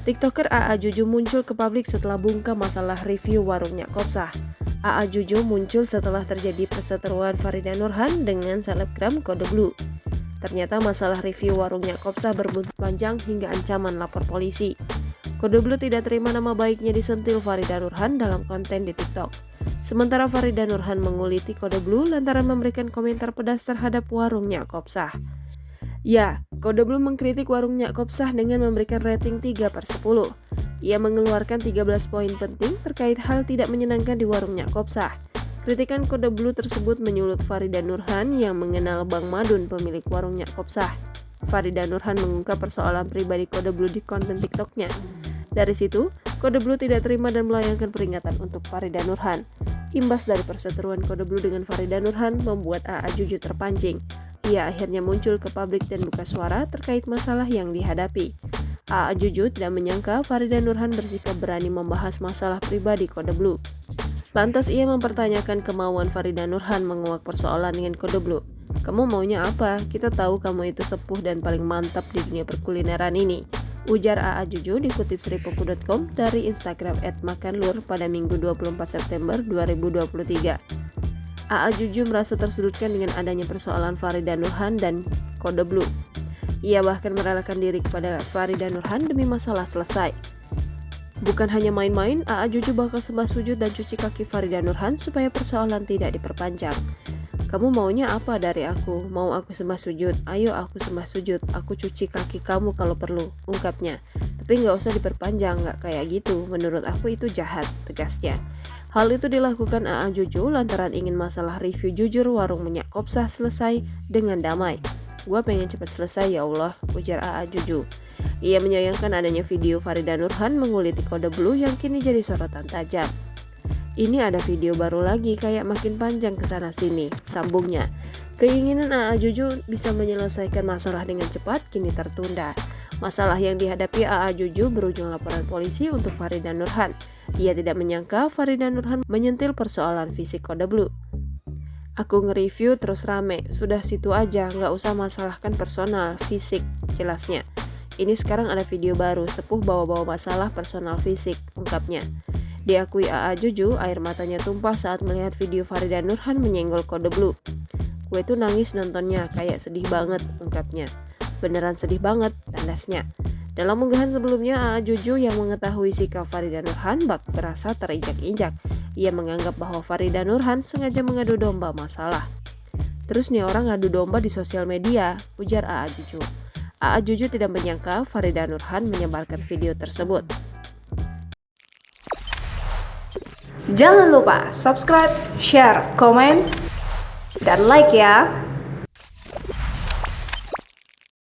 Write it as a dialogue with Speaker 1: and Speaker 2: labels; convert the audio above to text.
Speaker 1: TikToker AA Juju muncul ke publik setelah bungkam masalah review warungnya Kopsah. AA Juju muncul setelah terjadi perseteruan Farida Nurhan dengan selebgram Kode Blue. Ternyata masalah review warungnya Kopsah berbuntut panjang hingga ancaman lapor polisi. Kode Blue tidak terima nama baiknya disentil Farida Nurhan dalam konten di TikTok. Sementara Farida Nurhan menguliti Kode Blue lantaran memberikan komentar pedas terhadap warungnya Kopsah. Ya, Kode Blue mengkritik warungnya Kopsah dengan memberikan rating 3/10. Ia mengeluarkan 13 poin penting terkait hal tidak menyenangkan di warungnya Kopsah. Kritikan Kode Blue tersebut menyulut Farida Nurhan yang mengenal Bang Madun, pemilik warungnya Kopsah. Farida Nurhan mengungkap persoalan pribadi Kode Blue di konten TikToknya. Dari situ, Kode Blue tidak terima dan melayangkan peringatan untuk Farida Nurhan. Imbas dari perseteruan Kode Blue dengan Farida Nurhan membuat AA Juju terpancing. Ia akhirnya muncul ke publik dan buka suara terkait masalah yang dihadapi. AA Juju tidak menyangka Farida Nurhan bersikap berani membahas masalah pribadi Kode Blue. Lantas ia mempertanyakan kemauan Farida Nurhan menguak persoalan dengan Kode Blue. "Kamu maunya apa? Kita tahu kamu itu sepuh dan paling mantap di dunia perkulineran ini," ujar AA Juju dikutip sripoku.com dari Instagram @makanlur pada Minggu 24 September 2023. AA Juju merasa tersudutkan dengan adanya persoalan Farida Nurhan dan Kode Blue. Ia bahkan merelakan diri kepada Farida Nurhan demi masalah selesai. Bukan hanya main-main, AA Juju bakal sembah sujud dan cuci kaki Farida Nurhan supaya persoalan tidak diperpanjang. "Kamu maunya apa dari aku? Mau aku sembah sujud? Ayo aku sembah sujud, aku cuci kaki kamu kalau perlu," ungkapnya. "Tapi nggak usah diperpanjang, nggak kayak gitu. Menurut aku itu jahat," tegasnya. Hal itu dilakukan AA Juju lantaran ingin masalah review jujur warung minyak Kopsah selesai dengan damai. "Gua pengen cepat selesai ya Allah," ujar AA Juju. Ia menyayangkan adanya video Farida Nurhan menguliti Kode Blue yang kini jadi sorotan tajam. "Ini ada video baru lagi, kayak makin panjang kesana sini," sambungnya. Keinginan AA Juju bisa menyelesaikan masalah dengan cepat kini tertunda. Masalah yang dihadapi AA Juju berujung laporan polisi untuk Farida Nurhan. Ia tidak menyangka Farida Nurhan menyentil persoalan fisik Kode Blue. "Aku nge-review terus rame, sudah situ aja, nggak usah masalahkan personal, fisik," jelasnya. "Ini sekarang ada video baru, sepuh bawa-bawa masalah personal fisik," ungkapnya. Diakui AA Juju, air matanya tumpah saat melihat video Farida Nurhan menyenggol Kode Blue. "Gue tuh nangis nontonnya, kayak sedih banget," ungkapnya. "Beneran sedih banget," tandasnya. Dalam unggahan sebelumnya, AA Juju yang mengetahui sikap Farida Nurhan bak berasa terinjak-injak. Ia menganggap bahwa Farida Nurhan sengaja mengadu domba masalah. "Terus nih orang ngadu domba di sosial media," ujar AA Juju. AA Juju tidak menyangka Farida Nurhan menyebarkan video tersebut. Jangan lupa subscribe, share, komen, dan like ya!